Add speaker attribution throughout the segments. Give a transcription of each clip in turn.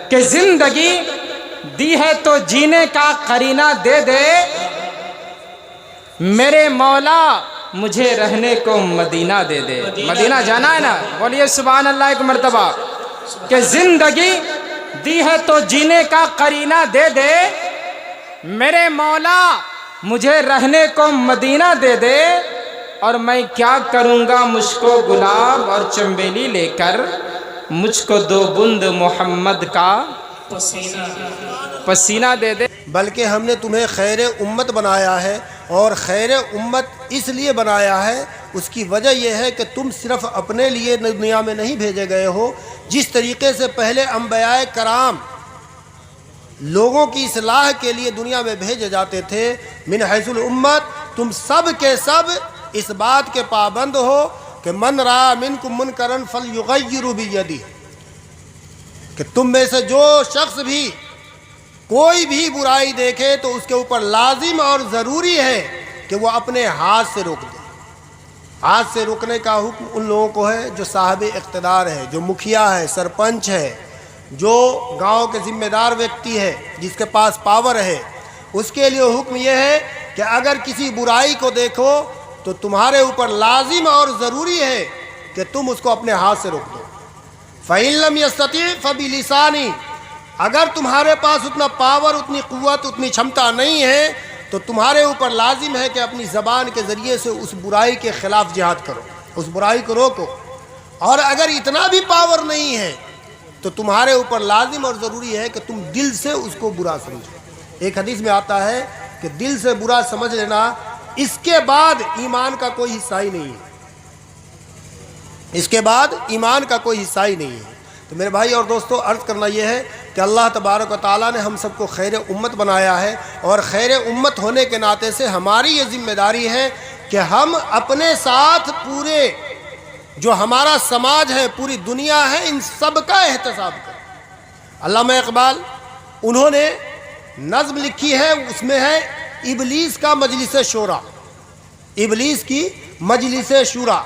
Speaker 1: کہ زندگی دی ہے تو جینے کا قرینہ دے دے، میرے مولا مجھے رہنے کو مدینہ دے دے۔ مدینہ جانا ہے نا، بولیے سبحان اللہ ایک مرتبہ، کہ زندگی دی ہے تو جینے کا قرینہ دے دے، میرے مولا مجھے رہنے کو مدینہ دے دے، اور میں کیا کروں گا مجھ کو گلاب اور چنبیلی لے کر، مجھ کو دو بند محمد کا پسینہ دے دے۔
Speaker 2: بلکہ ہم نے تمہیں خیر امت بنایا ہے، اور خیر امت اس لیے بنایا ہے، اس کی وجہ یہ ہے کہ تم صرف اپنے لیے دنیا میں نہیں بھیجے گئے ہو۔ جس طریقے سے پہلے انبیاء کرام لوگوں کی اصلاح کے لیے دنیا میں بھیجے جاتے تھے، من حیث الامت تم سب کے سب اس بات کے پابند ہو کہ من رأى منکم منکرا فلیغیر بیدہ، کہ تم میں سے جو شخص بھی کوئی بھی برائی دیکھے تو اس کے اوپر لازم اور ضروری ہے کہ وہ اپنے ہاتھ سے روک دے۔ ہاتھ سے روکنے کا حکم ان لوگوں کو ہے جو صاحب اقتدار ہے، جو مکھیا ہے، سرپنچ ہے، جو گاؤں کے ذمہ دار ویکتی ہے، جس کے پاس پاور ہے۔ اس کے لیے حکم یہ ہے کہ اگر کسی برائی کو دیکھو تو تمہارے اوپر لازم اور ضروری ہے کہ تم اس کو اپنے ہاتھ سے روک دو۔ فَإِن لَّمْ يَسْتَطِعْ فَبِلِسَانِهِ، اگر تمہارے پاس اتنا پاور، اتنی قوت، اتنی چھمتا نہیں ہے تو تمہارے اوپر لازم ہے کہ اپنی زبان کے ذریعے سے اس برائی کے خلاف جہاد کرو، اس برائی کو روکو۔ اور اگر اتنا بھی پاور نہیں ہے تو تمہارے اوپر لازم اور ضروری ہے کہ تم دل سے اس کو برا سمجھو۔ ایک حدیث میں آتا ہے کہ دل سے برا سمجھ لینا، اس کے بعد ایمان کا کوئی حصہ ہی نہیں ہے، اس کے بعد ایمان کا کوئی حصہ ہی نہیں ہے۔ تو میرے بھائی اور دوستو، عرض کرنا یہ ہے کہ اللہ تبارک و تعالیٰ نے ہم سب کو خیر امت بنایا ہے، اور خیر امت ہونے کے ناطے سے ہماری یہ ذمہ داری ہے کہ ہم اپنے ساتھ پورے جو ہمارا سماج ہے، پوری دنیا ہے، ان سب کا احتساب کریں۔ علامہ اقبال انہوں نے نظم لکھی ہے، اس میں ہے ابلیس کا مجلس شورا، ابلیس کی مجلس شورا۔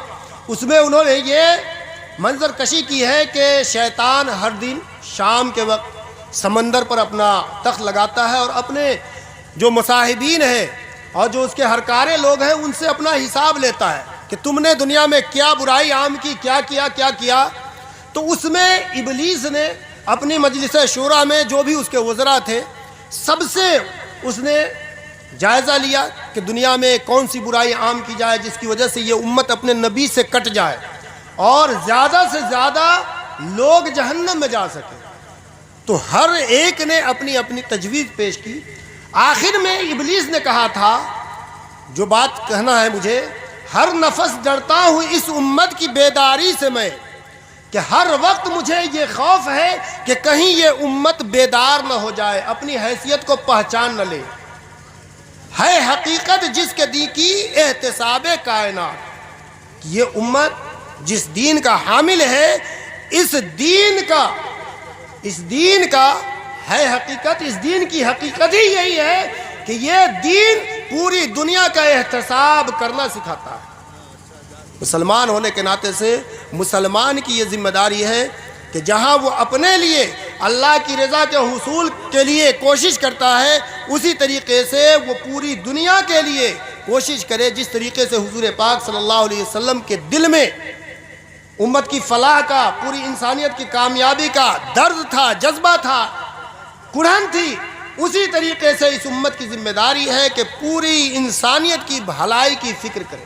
Speaker 2: اس میں انہوں نے یہ منظر کشی کی ہے کہ شیطان ہر دن شام کے وقت سمندر پر اپنا تخت لگاتا ہے، اور اپنے جو مصاحبین ہیں اور جو اس کے ہرکارے لوگ ہیں ان سے اپنا حساب لیتا ہے کہ تم نے دنیا میں کیا برائی عام کی، کیا کیا۔ تو اس میں ابلیس نے اپنی مجلس شورا میں جو بھی اس کے وزراء تھے سب سے اس نے جائزہ لیا کہ دنیا میں کون سی برائی عام کی جائے جس کی وجہ سے یہ امت اپنے نبی سے کٹ جائے اور زیادہ سے زیادہ لوگ جہنم میں جا سکیں۔ تو ہر ایک نے اپنی اپنی تجویز پیش کی۔ آخر میں ابلیس نے کہا تھا، جو بات کہنا ہے مجھے، ہر نفس ڈرتا ہوں اس امت کی بیداری سے میں، کہ ہر وقت مجھے یہ خوف ہے کہ کہیں یہ امت بیدار نہ ہو جائے، اپنی حیثیت کو پہچان نہ لے۔ ہے حقیقت جس کے دی کی احتساب کائنات، یہ امت جس دین کا حامل ہے، اس دین کا ہے حقیقت، اس دین کی حقیقت ہی یہی ہے کہ یہ دین پوری دنیا کا احتساب کرنا سکھاتا ہے۔ مسلمان ہونے کے ناطے سے مسلمان کی یہ ذمہ داری ہے کہ جہاں وہ اپنے لیے اللہ کی رضا کے حصول کے لیے کوشش کرتا ہے، اسی طریقے سے وہ پوری دنیا کے لیے کوشش کرے، جس طریقے سے حضور پاک صلی اللہ علیہ وسلم کے دل میں امت کی فلاح کا، پوری انسانیت کی کامیابی کا درد تھا، جذبہ تھا، کڑھن تھی، اسی طریقے سے اس امت کی ذمہ داری ہے کہ پوری انسانیت کی بھلائی کی فکر کرے۔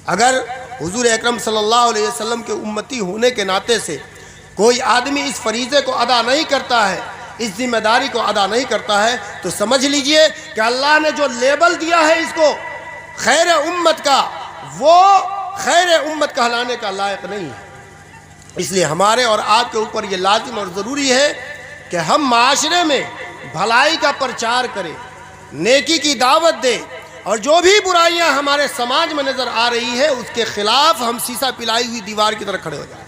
Speaker 2: اگر حضور اکرم صلی اللہ علیہ وسلم کے امتی ہونے کے ناطے سے کوئی آدمی اس فریضے کو ادا نہیں کرتا ہے، اس ذمہ داری کو ادا نہیں کرتا ہے، تو سمجھ لیجئے کہ اللہ نے جو لیبل دیا ہے اس کو خیر امت کا، وہ خیر امت کہلانے کا لائق نہیں ہے۔ اس لیے ہمارے اور آپ کے اوپر یہ لازم اور ضروری ہے کہ ہم معاشرے میں بھلائی کا پرچار کریں، نیکی کی دعوت دیں، اور جو بھی برائیاں ہمارے سماج میں نظر آ رہی ہے اس کے خلاف ہم سیسا پلائی ہوئی دیوار کی طرح کھڑے ہو جائیں۔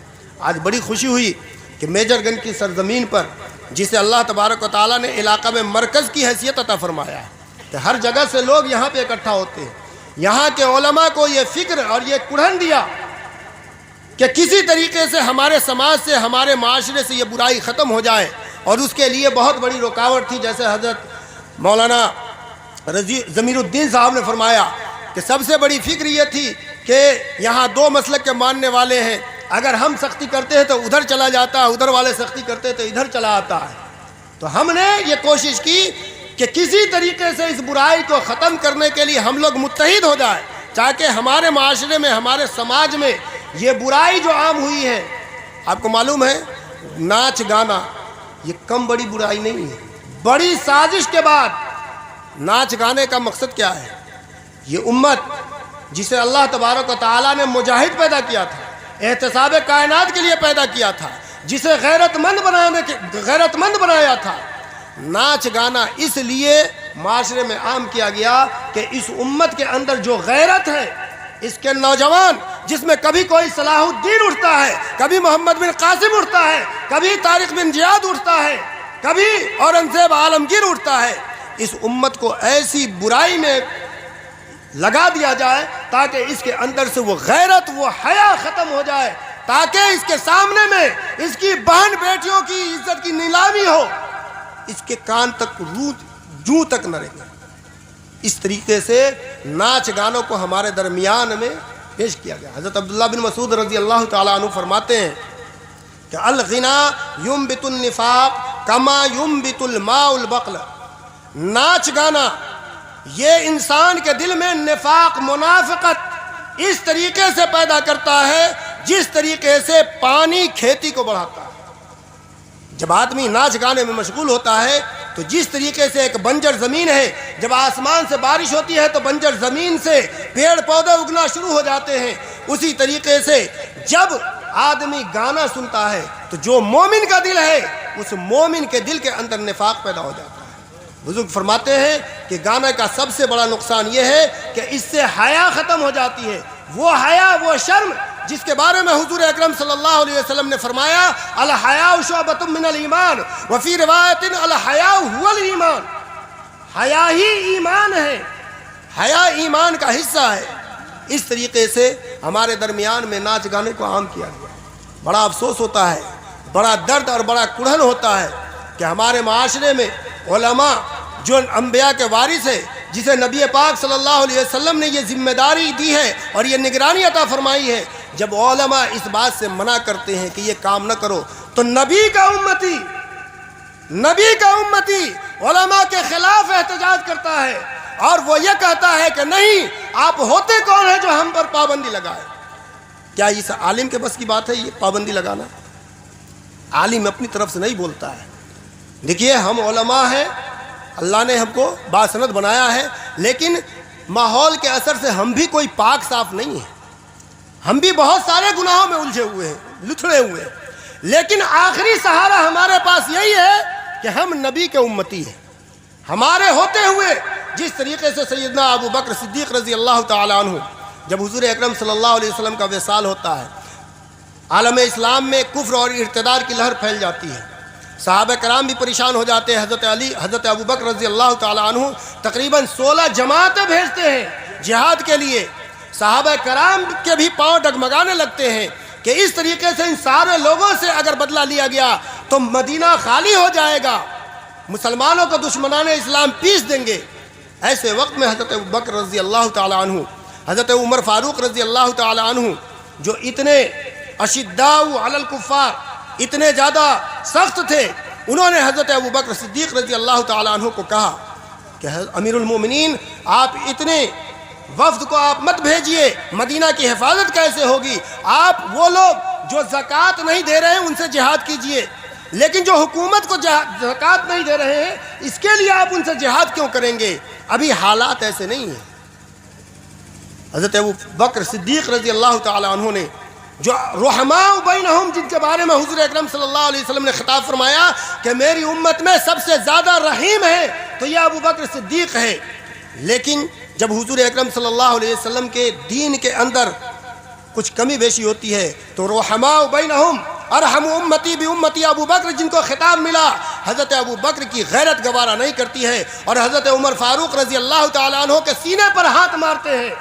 Speaker 2: آج بڑی خوشی ہوئی کہ میجر گنج کی سرزمین پر، جسے اللہ تبارک و تعالیٰ نے علاقہ میں مرکز کی حیثیت عطا فرمایا ہے، کہ ہر جگہ سے لوگ یہاں پہ اکٹھا ہوتے ہیں، یہاں کے علماء کو یہ فکر اور یہ کڑھن دیا کہ کسی طریقے سے ہمارے سماج سے، ہمارے معاشرے سے یہ برائی ختم ہو جائے، اور اس کے لیے بہت بڑی رکاوٹ تھی، جیسے حضرت مولانا ضمیر الدین صاحب نے فرمایا کہ سب سے بڑی فکر یہ تھی کہ یہاں دو مسلک کے ماننے والے ہیں، اگر ہم سختی کرتے ہیں تو ادھر چلا جاتا ہے، ادھر والے سختی کرتے ہیں تو ادھر چلا آتا ہے۔ تو ہم نے یہ کوشش کی کہ کسی طریقے سے اس برائی کو ختم کرنے کے لیے ہم لوگ متحد ہو جائیں، تاکہ ہمارے معاشرے میں، ہمارے سماج میں یہ برائی جو عام ہوئی ہے، آپ کو معلوم ہے ناچ گانا یہ کم بڑی برائی نہیں ہے۔ بڑی سازش کے بعد ناچ گانے کا مقصد کیا ہے؟ یہ امت جسے اللہ تبارک و تعالیٰ نے مجاہد پیدا کیا تھا، احتساب کائنات کے لیے پیدا کیا تھا، جسے غیرت مند بنایا تھا، ناچ گانا اس لیے معاشرے میں عام کیا گیا کہ اس امت کے اندر جو غیرت ہے، اس کے نوجوان جس میں کبھی کوئی صلاح الدین اٹھتا ہے، کبھی محمد بن قاسم اٹھتا ہے، کبھی طارق بن زیاد اٹھتا ہے، کبھی اورنگزیب عالمگیر اٹھتا ہے، اس امت کو ایسی برائی میں لگا دیا جائے تاکہ اس کے اندر سے وہ غیرت، وہ حیا ختم ہو جائے، تاکہ اس کے سامنے میں اس کی بہن بیٹیوں کی عزت کی نیلامی ہو، اس کے کان تک جوں تک نہ رہے۔ اس طریقے سے ناچ گانوں کو ہمارے درمیان میں پیش کیا گیا۔ حضرت عبداللہ بن مسعود رضی اللہ تعالیٰ عنہ فرماتے ہیں کہ الغنا ينبت النفاق کما ينبت الماء البقل، ناچ گانا یہ انسان کے دل میں نفاق، منافقت اس طریقے سے پیدا کرتا ہے جس طریقے سے پانی کھیتی کو بڑھاتا ہے۔ جب آدمی ناچ گانے میں مشغول ہوتا ہے تو جس طریقے سے ایک بنجر زمین ہے، جب آسمان سے بارش ہوتی ہے تو بنجر زمین سے پیڑ پودے اگنا شروع ہو جاتے ہیں، اسی طریقے سے جب آدمی گانا سنتا ہے تو جو مومن کا دل ہے، اس مومن کے دل کے اندر نفاق پیدا ہو جاتا ہے۔ بزرگ فرماتے ہیں کہ گانا کا سب سے بڑا نقصان یہ ہے کہ اس سے حیا ختم ہو جاتی ہے، وہ حیا، وہ شرم جس کے بارے میں حضور اکرم صلی اللہ علیہ وسلم نے فرمایا الحیاء شعبۃ من الایمان وفی روایت الحیاء هو الایمان، حیا ہی ایمان ہے، حیا ایمان کا حصہ ہے۔ اس طریقے سے ہمارے درمیان میں ناچ گانے کو عام کیا گیا۔ بڑا افسوس ہوتا ہے، بڑا درد اور بڑا کڑھن ہوتا ہے کہ ہمارے معاشرے میں علماء جو انبیاء کے وارث ہے، جسے نبی پاک صلی اللہ علیہ وسلم نے یہ ذمہ داری دی ہے اور یہ نگرانی عطا فرمائی ہے، جب علماء اس بات سے منع کرتے ہیں کہ یہ کام نہ کرو تو نبی کا امتی علماء کے خلاف احتجاج کرتا ہے اور وہ یہ کہتا ہے کہ نہیں، آپ ہوتے کون ہیں جو ہم پر پابندی لگائے؟ کیا اس عالم کے بس کی بات ہے یہ پابندی لگانا؟ عالم اپنی طرف سے نہیں بولتا ہے۔ دیکھیے ہم علماء ہیں، اللہ نے ہم کو باسند بنایا ہے، لیکن ماحول کے اثر سے ہم بھی کوئی پاک صاف نہیں ہیں، ہم بھی بہت سارے گناہوں میں الجھے ہوئے ہیں، لتھڑے ہوئے ہیں، لیکن آخری سہارا ہمارے پاس یہی ہے کہ ہم نبی کے امتی ہیں۔ ہمارے ہوتے ہوئے جس طریقے سے سیدنا ابو بکر صدیق رضی اللہ تعالیٰ عنہ جب حضور اکرم صلی اللہ علیہ وسلم کا وصال ہوتا ہے، عالم اسلام میں کفر اور ارتداد کی لہر پھیل جاتی ہے، صحابہ کرام بھی پریشان ہو جاتے ہیں۔ حضرت ابو بکر رضی اللہ تعالیٰ عنہ تقریباً 16 جماعتیں بھیجتے ہیں جہاد کے لیے۔ صحابہ کرام کے بھی پاؤں ڈگمگانے لگتے ہیں کہ اس طریقے سے ان سارے لوگوں سے اگر بدلہ لیا گیا تو مدینہ خالی ہو جائے گا، مسلمانوں کو دشمنان اسلام پیس دیں گے۔ ایسے وقت میں حضرت ابو بکر رضی اللہ تعالیٰ عنہ، حضرت عمر فاروق رضی اللہ تعالیٰ عنہ جو اتنے اشداء علی الکفار، اتنے زیادہ سخت تھے، انہوں نے حضرت ابو بکر صدیق رضی اللہ تعالیٰ عنہ کو کہا کہ امیر المومنین، آپ اتنے وفد کو آپ مت بھیجئے، مدینہ کی حفاظت کیسے ہوگی؟ آپ وہ لوگ جو زکوٰۃ نہیں دے رہے ہیں ان سے جہاد کیجئے، لیکن جو حکومت کو زکوٰۃ نہیں دے رہے ہیں اس کے لیے آپ ان سے جہاد کیوں کریں گے؟ ابھی حالات ایسے نہیں ہیں۔ حضرت ابو بکر صدیق رضی اللہ تعالیٰ عنہ نے جو رحماء بینہم، جن کے بارے میں حضور اکرم صلی اللہ علیہ وسلم نے خطاب فرمایا کہ میری امت میں سب سے زیادہ رحیم ہے تو یہ ابو بکر صدیق ہے، لیکن جب حضور اکرم صلی اللہ علیہ وسلم کے دین کے اندر کچھ کمی بیشی ہوتی ہے تو رحماء بینہم ارحم امتی بامتی ابو بکر جن کو خطاب ملا، حضرت ابو بکر کی غیرت گوارا نہیں کرتی ہے اور حضرت عمر فاروق رضی اللہ تعالیٰ عنہ کے سینے پر ہاتھ مارتے ہیں